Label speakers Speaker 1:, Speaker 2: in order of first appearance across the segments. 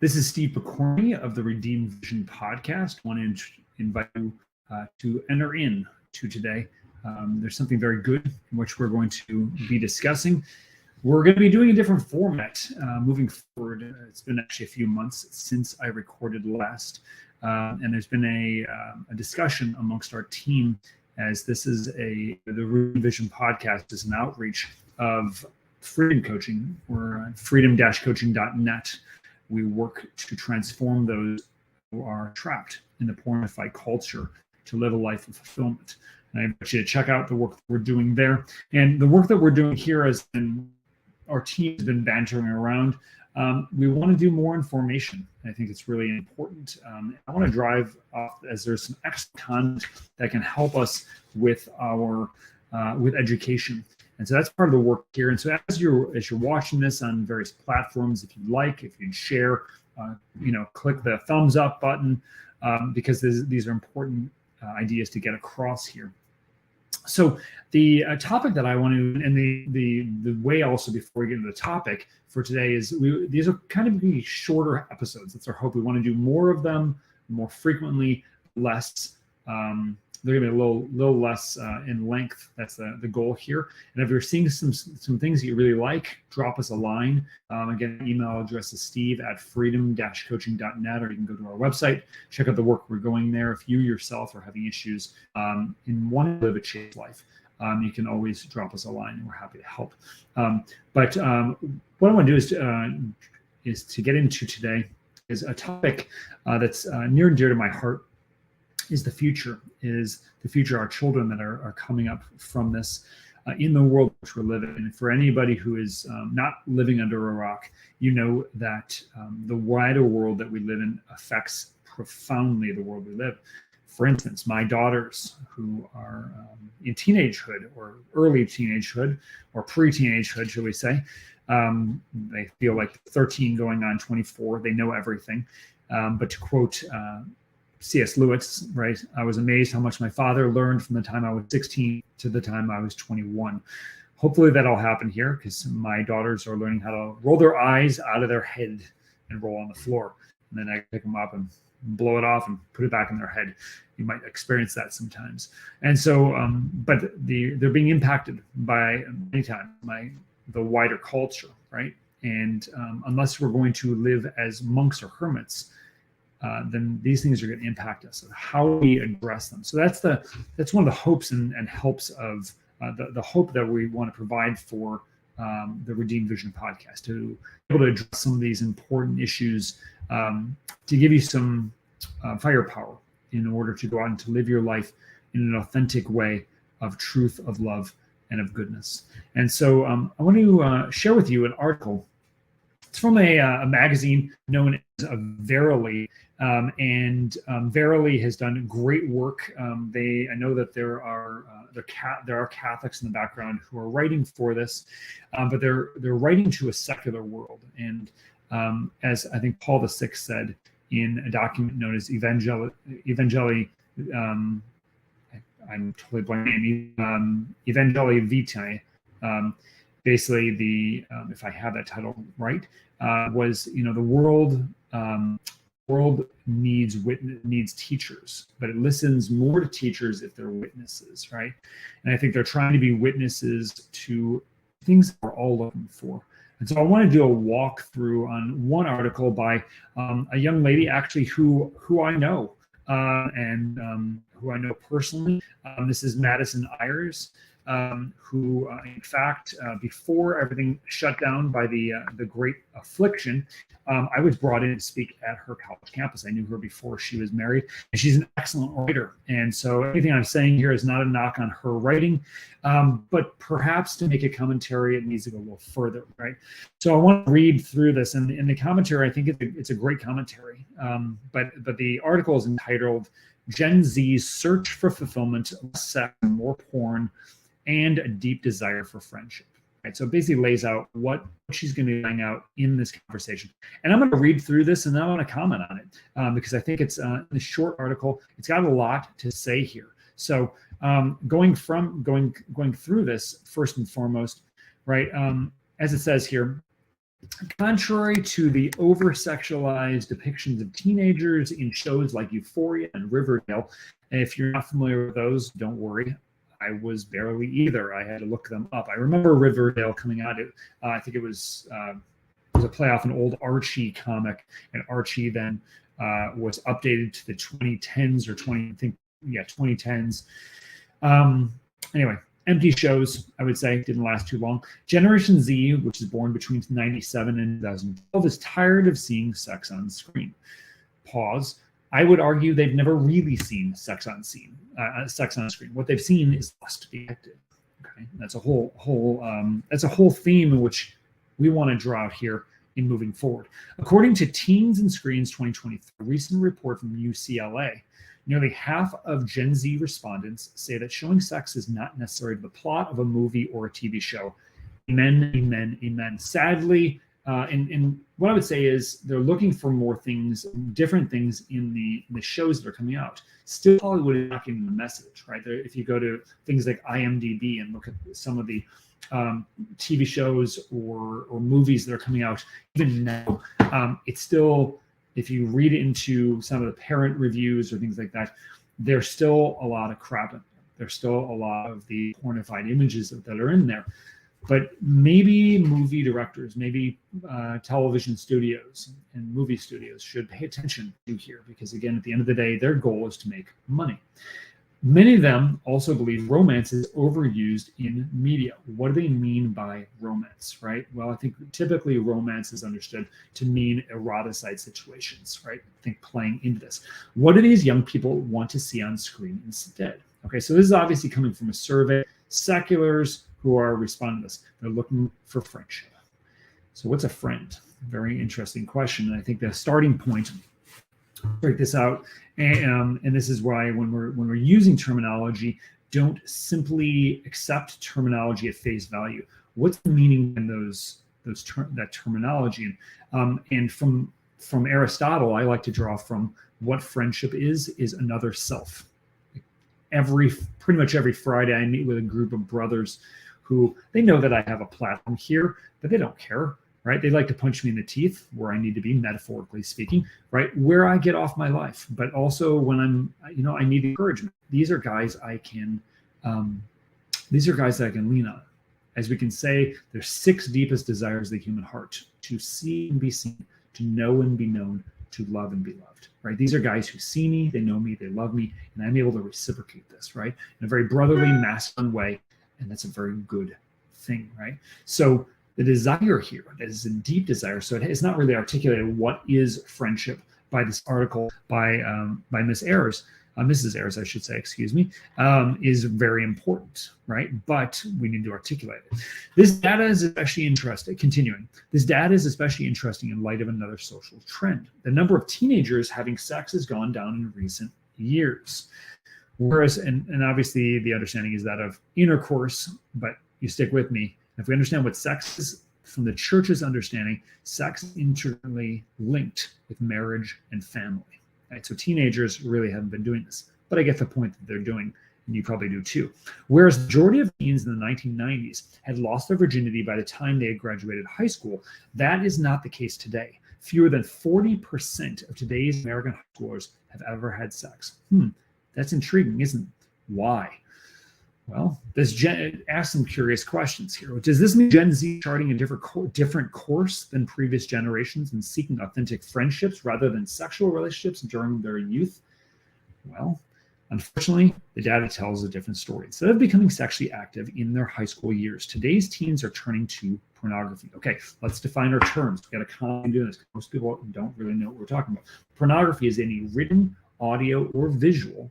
Speaker 1: This is Steve Pokorny of the Redeemed Vision podcast. I want to invite you to enter in to today. There's something very good in which we're going to be discussing. We're going to be doing a different format moving forward. It's been actually a few months since I recorded last, and there's been a discussion amongst our team, as this is the Redeemed Vision podcast is an outreach of freedom coaching. We're at freedom-coaching.net. We work to transform those who are trapped in the pornified culture to live a life of fulfillment. And I invite you to check out the work that we're doing there. And the work that we're doing here, as our team has been bantering around, we want to do more information. I think it's really important. I want to drive off, as there's some excellent content that can help us with our with education. And so that's part of the work here. And so as you're watching this on various platforms, if you'd share, click the thumbs up button, because these are important ideas to get across here. So the topic that I want to, and the way also before we get into the topic for today is these are kind of be shorter episodes. That's our hope. We want to do more of them, more frequently, less. They're going to be a little less in length. That's the goal here. And if you're seeing some things that you really like, drop us a line. Again, email address is steve@freedom-coaching.net, or you can go to our website, check out the work we're going there. If you yourself are having issues in wanting to live a chaste life, you can always drop us a line, and we're happy to help. But what I want to do is to get into today is a topic that's near and dear to my heart. Is the future our children that are coming up from this in the world which we're living in. And for anybody who is not living under a rock, you know that the wider world that we live in affects profoundly the world we live. For instance, my daughters who are in teenagehood or early teenagehood or pre-teenagehood, shall we say, they feel like 13 going on 24, they know everything. But to quote C.S. Lewis, right? I was amazed how much my father learned from the time I was 16 to the time I was 21. Hopefully that'll happen here, because my daughters are learning how to roll their eyes out of their head and roll on the floor. And then I pick them up and blow it off and put it back in their head. You might experience that sometimes. And so, but they're being impacted by many times by the wider culture, right? And unless we're going to live as monks or hermits, then these things are going to impact us. So how do we address them? So that's one of the hopes and helps of the hope that we want to provide for the Redeemed Vision podcast, to be able to address some of these important issues, to give you some firepower in order to go out and to live your life in an authentic way of truth, of love, and of goodness. And so I want to share with you an article. It's from a magazine known as Verily, and Verily has done great work. I know that there are Catholics in the background who are writing for this, but they're writing to a secular world. And as I think Paul VI said in a document known as Evangelii, I'm totally blanking, Evangelii Vitae. Basically, if I have that title right, was the world needs teachers, but it listens more to teachers if they're witnesses, right? And I think they're trying to be witnesses to things that we're all looking for. And so I want to do a walkthrough on one article by a young lady, actually, who I know and who I know personally. This is Madison Ayers. Who, in fact, before everything shut down by the Great Affliction, I was brought in to speak at her college campus. I knew her before she was married, and she's an excellent writer. And so anything I'm saying here is not a knock on her writing, but perhaps to make a commentary, it needs to go a little further, right? So I want to read through this, and in the commentary, I think it's a great commentary. But the article is entitled "Gen Z's Search for Fulfillment, Less Sex, and More Porn, and a Deep Desire for Friendship." Right, so it basically lays out what she's going to be laying out in this conversation. And I'm going to read through this, and then I want to comment on it because I think it's a short article. It's got a lot to say here. So going through this, first and foremost, right, as it says here, Contrary to the over-sexualized depictions of teenagers in shows like Euphoria and Riverdale, and if you're not familiar with those, don't worry. I was barely either. I had to look them up. I remember Riverdale coming out. I think it was a play off an old Archie comic, and Archie then was updated to the 2010s or 2010s. Anyway, empty shows, I would say, didn't last too long. Generation Z, which is born between 97 and 2012, is tired of seeing sex on screen. Pause. I would argue they've never really seen sex on screen. What they've seen is lust be active. Okay, that's a whole theme in which we want to draw out here in moving forward. According to Teens and Screens 2023, a recent report from UCLA, nearly half of Gen Z respondents say that showing sex is not necessary to the plot of a movie or a TV show. Amen, amen, amen. Sadly, and what I would say is they're looking for more things, different things in the shows that are coming out. Still, Hollywood is not getting the message, right? If you go to things like IMDb and look at some of the TV shows or movies that are coming out, even now, it's still, if you read into some of the parent reviews or things like that, there's still a lot of crap in there. There's still a lot of the pornified images that are in there. But maybe movie directors, maybe television studios and movie studios should pay attention to here, because again, at the end of the day, their goal is to make money. Many of them also believe romance is overused in media. What do they mean by romance, right? Well, I think typically romance is understood to mean eroticized situations, right? I think playing into this. What do these young people want to see on screen instead? Okay, so this is obviously coming from a survey. Seculars who are responding to this, they're looking for friendship. So what's a friend? Very interesting question. And I think the starting point, break this out, and this is why when we're using terminology, don't simply accept terminology at face value. What's the meaning in that terminology? And from Aristotle, I like to draw from what friendship is another self. Pretty much every Friday, I meet with a group of brothers who they know that I have a platform here, but they don't care. Right? They like to punch me in the teeth where I need to be, metaphorically speaking, right? Where I get off my life, but also when I need encouragement. These are guys that I can lean on. As we can say, there's 6 deepest desires of the human heart: to see and be seen, to know and be known, to love and be loved, right? These are guys who see me, they know me, they love me, and I'm able to reciprocate this, right? In a very brotherly, masculine way, and that's a very good thing, right? So the desire here, that is a deep desire. So it's not really articulated what is friendship by this article by Mrs. Ayers, I should say, excuse me, is very important, right? But we need to articulate it. This data is especially interesting. Continuing, this data is especially interesting in light of another social trend. The number of teenagers having sex has gone down in recent years. Whereas, and obviously the understanding is that of intercourse, but you stick with me. If we understand what sex is from the church's understanding, sex is intricately linked with marriage and family. Right? So teenagers really haven't been doing this, but I get the point that they're doing, and you probably do too. Whereas the majority of teens in the 1990s had lost their virginity by the time they had graduated high school, that is not the case today. Fewer than 40% of today's American high schoolers have ever had sex. That's intriguing, isn't it? Why? Well, ask some curious questions here. Does this mean Gen Z charting a different course than previous generations and seeking authentic friendships rather than sexual relationships during their youth? Well, unfortunately, the data tells a different story. Instead of becoming sexually active in their high school years, today's teens are turning to pornography. Okay, let's define our terms. We got to comment doing this. Most people don't really know what we're talking about. Pornography is any written, audio, or visual.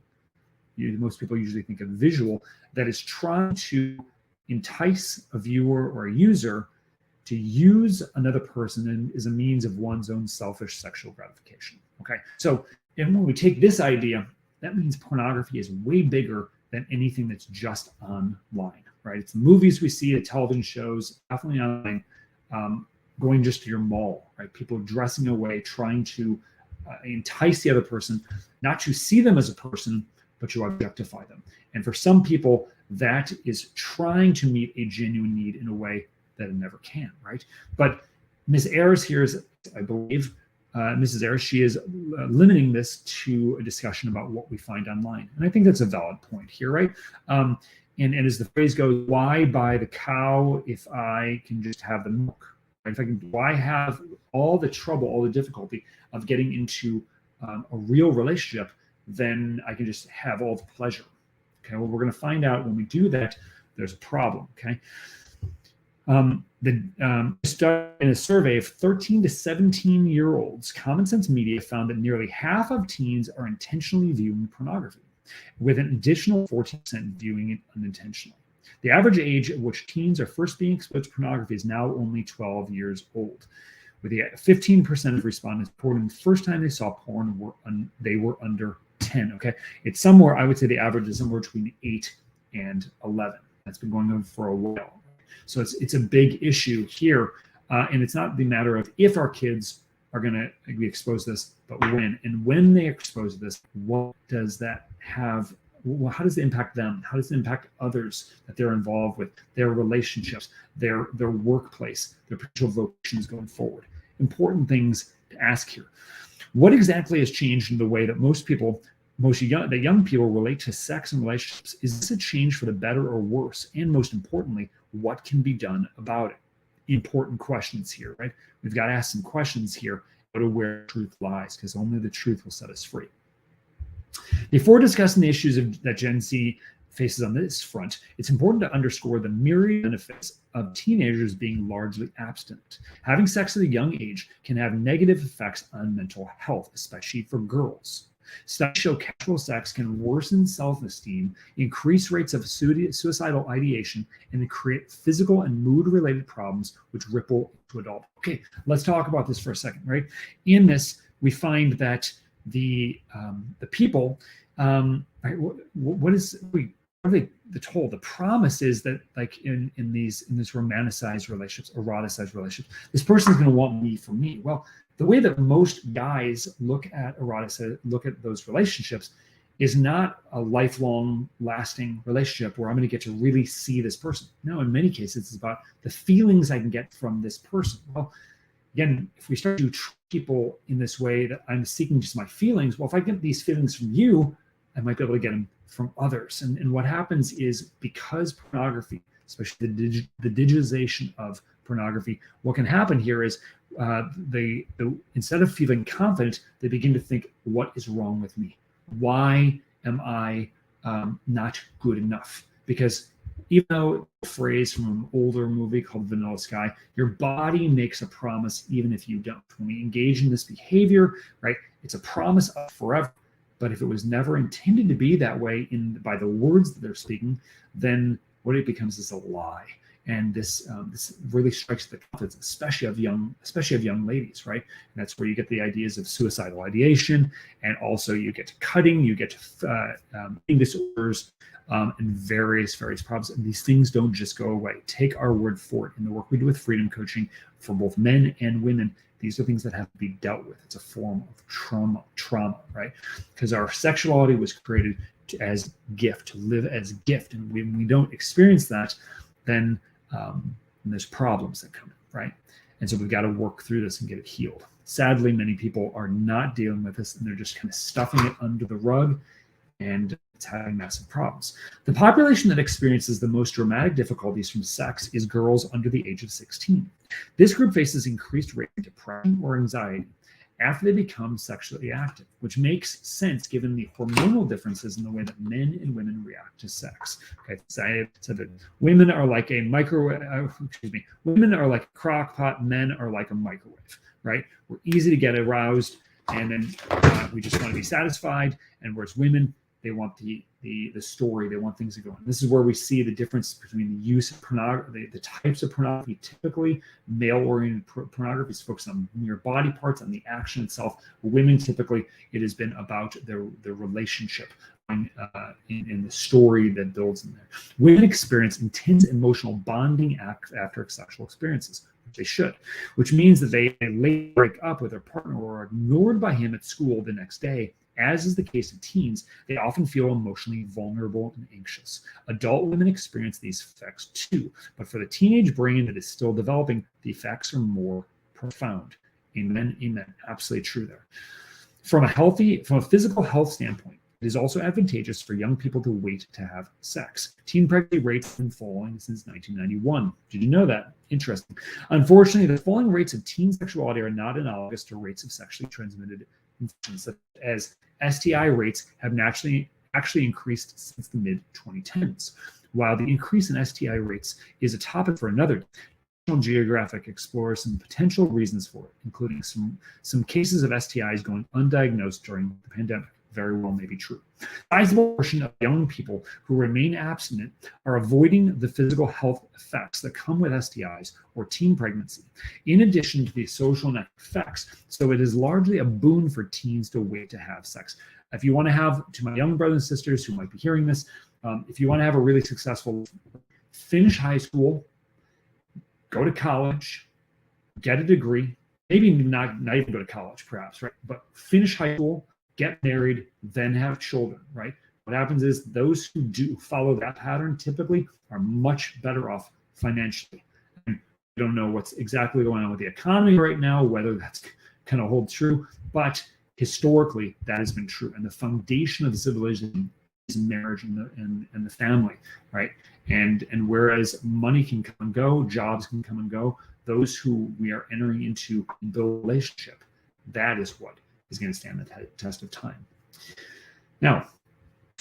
Speaker 1: Most people usually think of visual, that is trying to entice a viewer or a user to use another person as a means of one's own selfish sexual gratification. Okay, so and when we take this idea, that means pornography is way bigger than anything that's just online, right? It's the movies we see, the television shows, definitely online, going just to your mall, right? People dressing away, trying to entice the other person, not to see them as a person, but you objectify them. And for some people, that is trying to meet a genuine need in a way that it never can, right? But Ms. Ayers here is, I believe, Mrs. Ayers, she is limiting this to a discussion about what we find online. And I think that's a valid point here, right? And as the phrase goes, why buy the cow if I can just have the milk? Right? If I can, why have all the trouble, all the difficulty of getting into a real relationship, then I can just have all the pleasure. Okay, well, we're going to find out when we do that, there's a problem. Okay. In a survey of 13 to 17-year-olds, Common Sense Media found that nearly half of teens are intentionally viewing pornography, with an additional 14% viewing it unintentionally. The average age at which teens are first being exposed to pornography is now only 12 years old, with 15% of respondents reporting the first time they saw porn they were under 10. Okay, it's somewhere, I would say the average is somewhere between 8 and 11. That's been going on for a while. So it's a big issue here, and it's not the matter of if our kids are going to be exposed to this, but when. And when they expose this, what does that have? Well, how does it impact them? How does it impact others that they're involved with, their relationships, their workplace, their potential vocations going forward? Important things to ask here. What exactly has changed in the way that young people relate to sex and relationships? Is this a change for the better or worse? And most importantly, what can be done about it? Important questions here, right? We've got to ask some questions here, go to where truth lies, because only the truth will set us free. Before discussing the issues that Gen Z faces on this front, it's important to underscore the myriad benefits of teenagers being largely abstinent. Having sex at a young age can have negative effects on mental health, especially for girls. Studies show casual sex can worsen self-esteem, increase rates of suicidal ideation, and create physical and mood-related problems which ripple to adulthood. Okay, let's talk about this for a second, right? In this, we find that the people, right, what are they told? The promise is that, like in these romanticized relationships, eroticized relationships, this person's going to want me for me. Well, the way that most guys look at those relationships is not a lifelong lasting relationship where I'm going to get to really see this person. No, in many cases, it's about the feelings I can get from this person. Well, again, if we start to treat people in this way that I'm seeking just my feelings, well, if I get these feelings from you, I might be able to get them from others. And what happens is, because pornography, especially the digitization of pornography, what can happen here is they instead of feeling confident, they begin to think, what is wrong with me? Why am I not good enough? Because even though a phrase from an older movie called Vanilla Sky, your body makes a promise even if you don't. When we engage in this behavior, right, it's a promise of forever. But if it was never intended to be that way by the words that they're speaking, then what it becomes is a lie. And this really strikes the confidence, especially of young ladies, right? And that's where you get the ideas of suicidal ideation, and also you get to cutting, you get to eating disorders, and various problems. And these things don't just go away. Take our word for it. In the work we do with freedom coaching for both men and women, these are things that have to be dealt with. It's a form of trauma, right? Because our sexuality was created as gift, to live as gift, and when we don't experience that, then there's problems that come in, right? And so we've got to work through this and get it healed. Sadly, many people are not dealing with this, and they're just kind of stuffing it under the rug, and it's having massive problems. The population that experiences the most dramatic difficulties from sex is girls under the age of 16. This group faces increased rate of depression or anxiety after they become sexually active, which makes sense given the hormonal differences in the way that men and women react to sex. Okay, so I said that women are like a women are like a crock pot, men are like a microwave, right? We're easy to get aroused, and then we just want to be satisfied. And whereas women, they want the story, they want things to go on. This is where we see the difference between the use of pornography, the types of pornography. Typically, male-oriented pornography is focused on mere body parts, on the action itself. Women, typically, it has been about their relationship in the story that builds in there. Women experience intense emotional bonding after sexual experiences, which they should, which means that they later break up with their partner or are ignored by him at school the next day. As is the case of teens, they often feel emotionally vulnerable and anxious. Adult women experience these effects too, but for the teenage brain that is still developing, the effects are more Profound. Amen. Amen. Absolutely true there. From a physical health standpoint, it is also advantageous for young people to wait to have sex. Teen pregnancy rates have been falling since 1991. Did you know that? Interesting. Unfortunately, the falling rates of teen sexuality are not analogous to rates of sexually transmitted infections, such as STI rates have actually increased since the mid-2010s. While the increase in STI rates is a topic for another, National Geographic explores some potential reasons for it, including some cases of STIs going undiagnosed during the pandemic. Very well may be true. A sizable portion of young people who remain abstinent are avoiding the physical health effects that come with STIs or teen pregnancy, in addition to the social net effects. So it is largely a boon for teens to wait to have sex. If you want to have, to my young brothers and sisters who might be hearing this, if you want to have a really successful, finish high school, go to college, get a degree, maybe not even go to college perhaps, right? But finish high school, get married, then have children, right? What happens is those who do follow that pattern typically are much better off financially. And we don't know what's exactly going on with the economy right now, whether that's going to hold true, but historically that has been true. And the foundation of civilization is marriage and the family, right? And whereas money can come and go, jobs can come and go, those who we are entering into the relationship, that is what is going to stand the test of time. Now,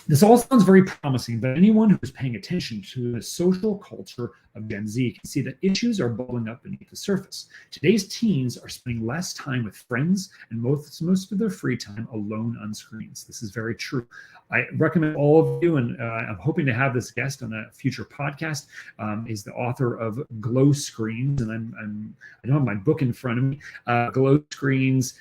Speaker 1: this all sounds very promising, but anyone who is paying attention to the social culture of Gen Z can see that issues are bubbling up beneath the surface. Today's teens are spending less time with friends and most of their free time alone on screens. This is very true. I recommend all of you, and I'm hoping to have this guest on a future podcast, is the author of Glow Screens, and I don't have my book in front of me. Glow Screens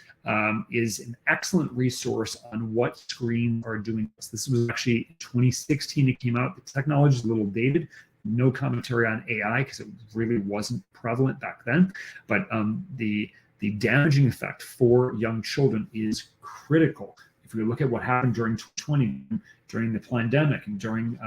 Speaker 1: is an excellent resource on what screens are doing. This was actually 2016 it came out. The technology is a little dated. No commentary on AI because it really wasn't prevalent back then. But the damaging effect for young children is critical. If we look at what happened during 2020, during the pandemic, and during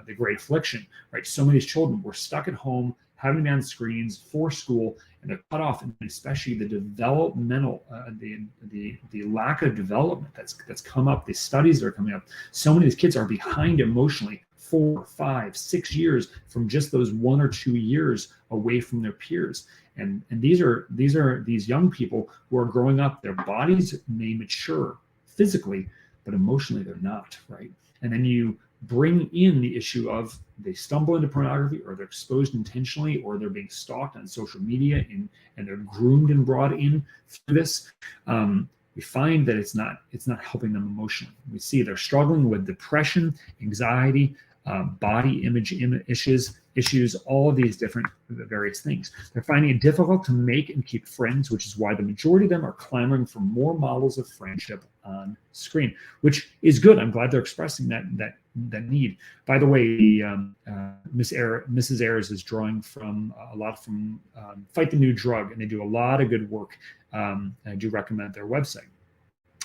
Speaker 1: the Great Affliction, right? So many children were stuck at home, having to be on screens for school, and they're cut off, and especially the developmental, the lack of development that's come up. The studies that are coming up, so many of these kids are behind emotionally, 4, 5, 6 years from just those 1 or 2 years away from their peers. And these are these young people who are growing up. Their bodies may mature physically, but emotionally they're not, right? And then you bring in the issue of they stumble into pornography, or they're exposed intentionally, or they're being stalked on social media, and they're groomed and brought in through this. We find that it's not helping them emotionally. We see they're struggling with depression, anxiety, body image issues, all of these different various things. They're finding it difficult to make and keep friends, which is why the majority of them are clamoring for more models of friendship on screen, which is good. I'm glad they're expressing that need. By the way, Mrs. Ayers is drawing from a lot from Fight the New Drug, and they do a lot of good work. I do recommend their website.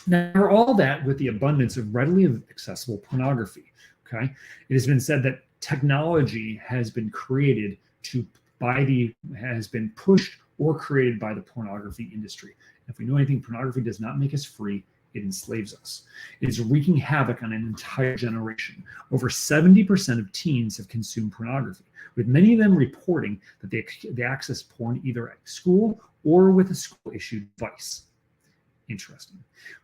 Speaker 1: Now, all that with the abundance of readily accessible pornography. Okay, it has been said that technology has been created has been pushed or created by the pornography industry. If we know anything, pornography does not make us free. It enslaves us. It is wreaking havoc on an entire generation. Over 70% of teens have consumed pornography, with many of them reporting that they access porn either at school or with a school-issued device. Interesting.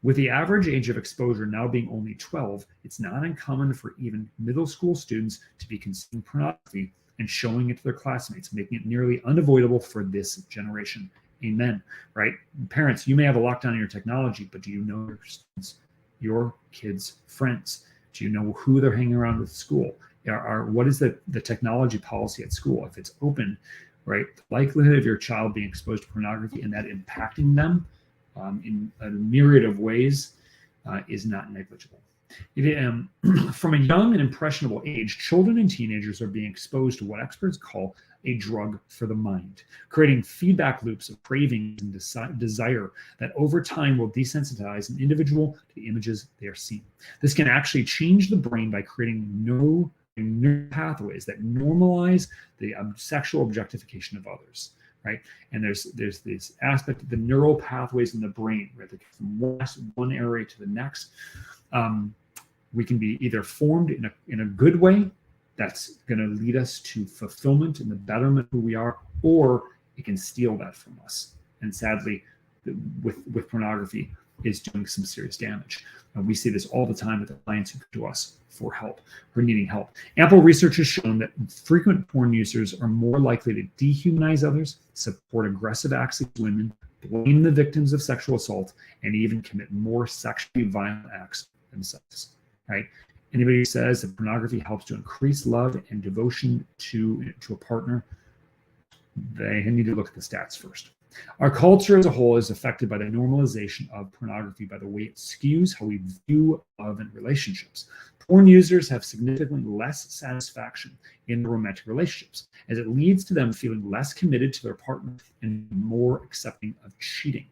Speaker 1: With the average age of exposure now being only 12, it's not uncommon for even middle school students to be consuming pornography and showing it to their classmates, making it nearly unavoidable for this generation. Amen. Right? Parents, you may have a lockdown on your technology, but do you know your students, your kids' friends? Do you know who they're hanging around with at school? What is the technology policy at school? If it's open, right, the likelihood of your child being exposed to pornography and that impacting them in a myriad of ways is not negligible. From a young and impressionable age, children and teenagers are being exposed to what experts call a drug for the mind, creating feedback loops of craving and desire that over time will desensitize an individual to the images they are seeing. This can actually change the brain by creating neural pathways that normalize the sexual objectification of others. right? And there's this aspect of the neural pathways in the brain, right? From one area to the next. We can be either formed in a good way that's going to lead us to fulfillment and the betterment of who we are, or it can steal that from us. And sadly, with pornography, is doing some serious damage. And we see this all the time with the clients who come to us for help, for needing help. Ample research has shown that frequent porn users are more likely to dehumanize others, support aggressive acts against women, blame the victims of sexual assault, and even commit more sexually violent acts themselves, right? Anybody who says that pornography helps to increase love and devotion to a partner, they need to look at the stats first. Our culture as a whole is affected by the normalization of pornography, by the way it skews how we view love and relationships. Porn users have significantly less satisfaction in their romantic relationships, as it leads to them feeling less committed to their partner and more accepting of cheating.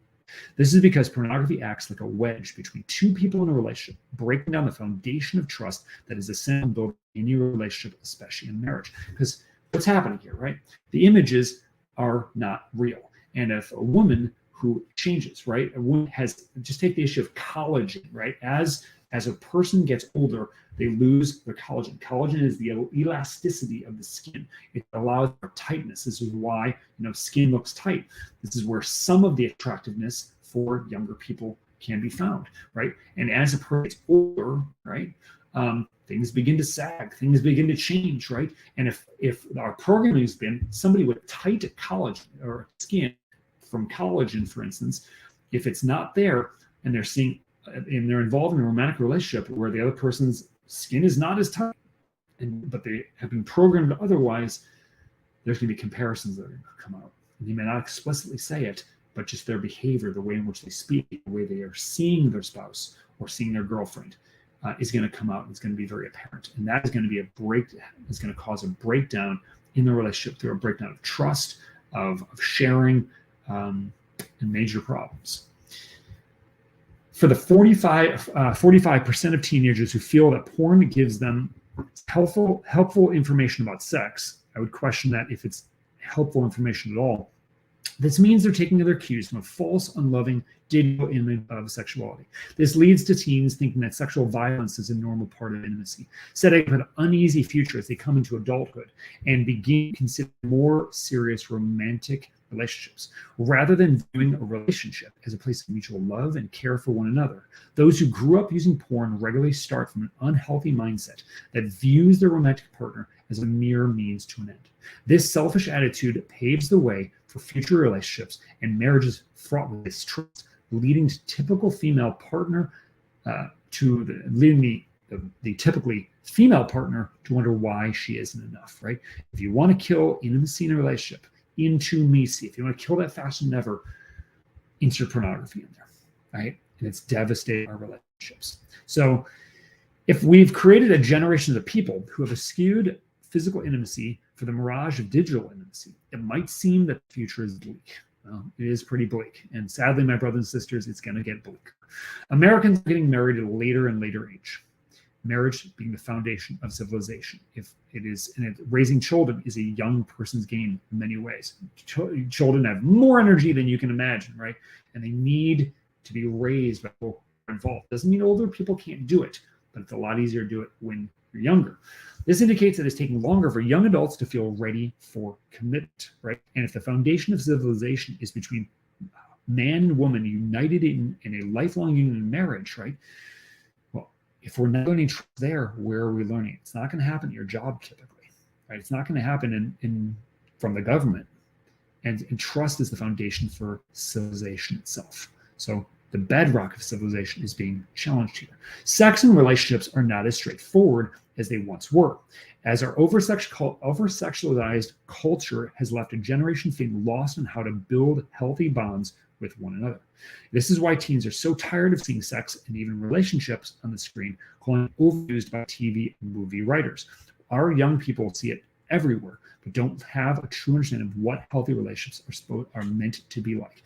Speaker 1: This is because pornography acts like a wedge between two people in a relationship, breaking down the foundation of trust that is essential to build any relationship, especially in marriage. Because what's happening here, right? The images are not real. And if a woman who changes, right? A woman has, just take the issue of collagen, right? As a person gets older, they lose their collagen. Collagen is the elasticity of the skin. It allows for tightness. This is why, skin looks tight. This is where some of the attractiveness for younger people can be found, right? And as a person gets older, right? Things begin to sag, things begin to change, right? And if our programming has been somebody with tight collagen or skin from collagen, for instance, if it's not there and they're involved in a romantic relationship where the other person's skin is not as tight, but they have been programmed otherwise, there's going to be comparisons that are going to come out. And you may not explicitly say it, but just their behavior, the way in which they speak, the way they are seeing their spouse or seeing their girlfriend, is going to come out. It's going to be very apparent. And that is going to be it's going to cause a breakdown in the relationship, through a breakdown of trust, of sharing, and major problems. For the 45% of teenagers who feel that porn gives them helpful information about sex, I would question that if it's helpful information at all. This means they're taking their cues from a false, unloving digital image of sexuality. This leads to teens thinking that sexual violence is a normal part of intimacy, setting up an uneasy future as they come into adulthood and begin considering more serious romantic relationships, rather than viewing a relationship as a place of mutual love and care for one another. Those who grew up using porn regularly start from an unhealthy mindset that views their romantic partner as a mere means to an end. This selfish attitude paves the way for future relationships and marriages fraught with distrust, leading to typical female partner leading the typically female partner to wonder why she isn't enough, right? If you want to kill intimacy in a relationship, intimacy, if you want to kill that faster than ever, insert pornography in there, right? And it's devastating our relationships. So if we've created a generation of people who have eschewed physical intimacy for the mirage of digital intimacy, it might seem that the future is bleak. Well, it is pretty bleak. And sadly, my brothers and sisters, it's going to get bleak. Americans are getting married at a later and later age. Marriage being the foundation of civilization. Raising children is a young person's game in many ways. Children have more energy than you can imagine, right? And they need to be raised by people who are involved. Doesn't mean older people can't do it, but it's a lot easier to do it when you're younger. This indicates that it's taking longer for young adults to feel ready for commitment, right? And if the foundation of civilization is between man and woman united in a lifelong union in marriage, right? Well, if we're not learning trust there, where are we learning? It's not going to happen at your job typically, right? It's not going to happen from the government. And trust is the foundation for civilization itself. So the bedrock of civilization is being challenged here. Sex and relationships are not as straightforward as they once were, as our over-sexualized culture has left a generation feeling lost on how to build healthy bonds with one another. This is why teens are so tired of seeing sex and even relationships on the screen, calling it overused by TV and movie writers. Our young people see it everywhere, but don't have a true understanding of what healthy relationships are meant to be like.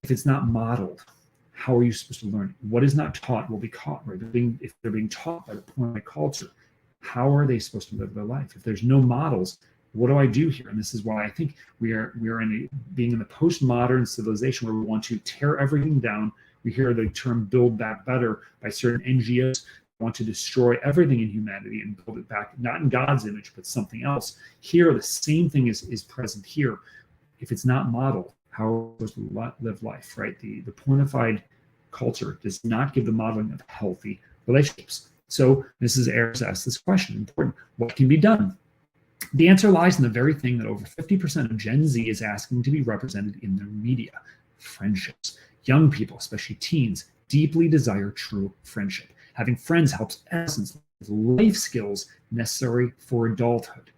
Speaker 1: If it's not modeled, how are you supposed to learn? What is not taught will be caught, right? If they're being taught by the porn culture, how are they supposed to live their life? If there's no models, what do I do here? And this is why I think we are being in the postmodern civilization where we want to tear everything down. We hear the term "build back better" by certain NGOs. Want to destroy everything in humanity and build it back, not in God's image, but something else. Here, the same thing is present here. If it's not modeled, how are we supposed to live life, right? The pornified culture does not give the modeling of healthy relationships. So Mrs. Ayers asked this question, important: what can be done? The answer lies in the very thing that over 50% of Gen Z is asking to be represented in their media: friendships. Young people, especially teens, deeply desire true friendship. Having friends helps essence with life skills necessary for adulthood,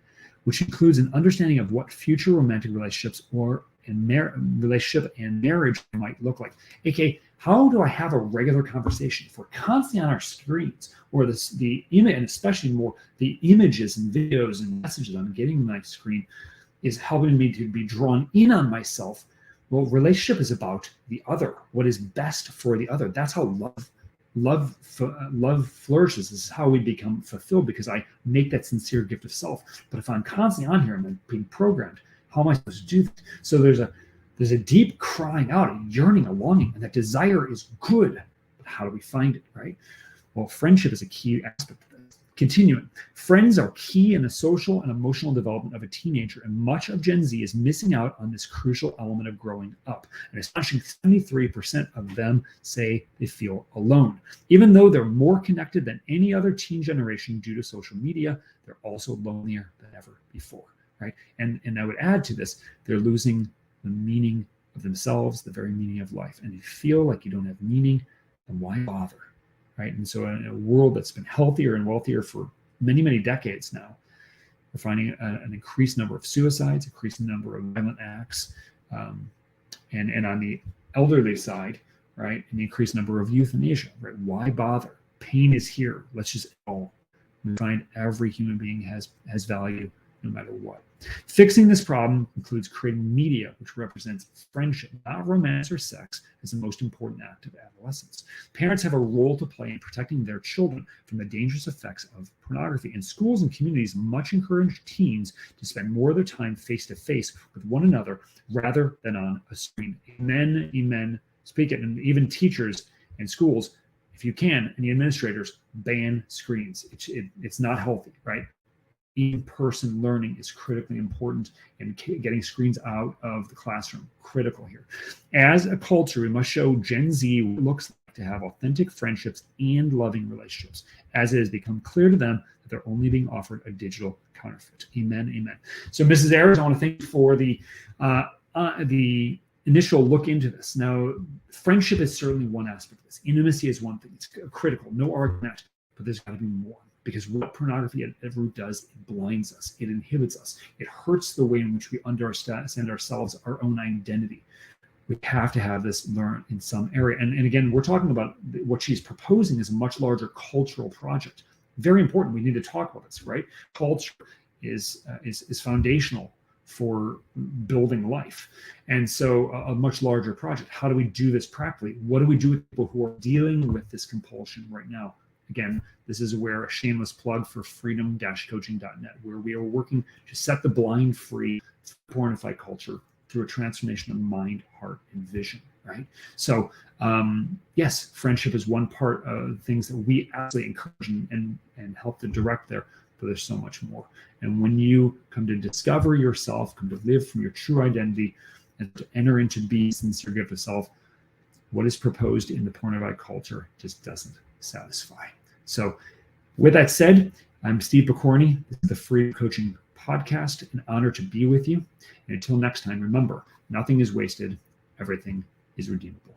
Speaker 1: which includes an understanding of what future romantic relationships relationship and marriage might look like. AKA, how do I have a regular conversation? If we're constantly on our screens, or the image, and especially more the images and videos and messages I'm getting on my screen is helping me to be drawn in on myself. Well, relationship is about the other, what is best for the other. That's how love flourishes. This is how we become fulfilled, because I make that sincere gift of self. But if I'm constantly on here and I'm being programmed, how am I supposed to do that? So there's a deep crying out, a yearning, a longing, and that desire is good. But how do we find it, right? Well, friendship is a key aspect of this. Continuing, friends are key in the social and emotional development of a teenager, and much of Gen Z is missing out on this crucial element of growing up. And astonishing 73% of them say they feel alone. Even though they're more connected than any other teen generation due to social media, they're also lonelier than ever before, right? And I would add to this, they're losing the meaning of themselves, the very meaning of life. And if you feel like you don't have meaning, then why bother? Right. And so in a world that's been healthier and wealthier for many, many decades now, we're finding an increased number of suicides, increasing number of violent acts, and on the elderly side, right, an increased number of euthanasia. Right. Why bother? Pain is here. Let's just all. We find every human being has value no matter what. Fixing this problem includes creating media which represents friendship, not romance or sex, as the most important act of adolescence. Parents have a role to play in protecting their children from the dangerous effects of pornography, and schools and communities much encourage teens to spend more of their time face-to-face with one another rather than on a screen. Amen, amen, speak it. And even teachers and schools, if you can, and the administrators, ban screens. It's not healthy, right? In-person learning is critically important, and getting screens out of the classroom, critical here. As a culture, we must show Gen Z what it looks like to have authentic friendships and loving relationships, as it has become clear to them that they're only being offered a digital counterfeit. Amen, amen. So Mrs. Ayers, I want to thank you for the initial look into this. Now, friendship is certainly one aspect of this. Intimacy is one thing. It's critical, no argument, but there's got to be more. Because what pornography at root does, it blinds us, it inhibits us, it hurts the way in which we understand ourselves, our own identity. We have to have this learned in some area. And again, we're talking about what she's proposing is a much larger cultural project. Very important. We need to talk about this, right? Culture is foundational for building life. And so a much larger project. How do we do this practically? What do we do with people who are dealing with this compulsion right now? Again, this is where a shameless plug for freedom-coaching.net, where we are working to set the blind free pornified culture through a transformation of mind, heart, and vision, right? So, yes, friendship is one part of things that we absolutely encourage and help to direct there, but there's so much more. And when you come to discover yourself, come to live from your true identity, and to enter into being sincere gift of self, what is proposed in the pornified culture just doesn't satisfy. So with that said, I'm Steve Pokorny. This is the Free Coaching Podcast. An honor to be with you. And until next time, remember, nothing is wasted. Everything is redeemable.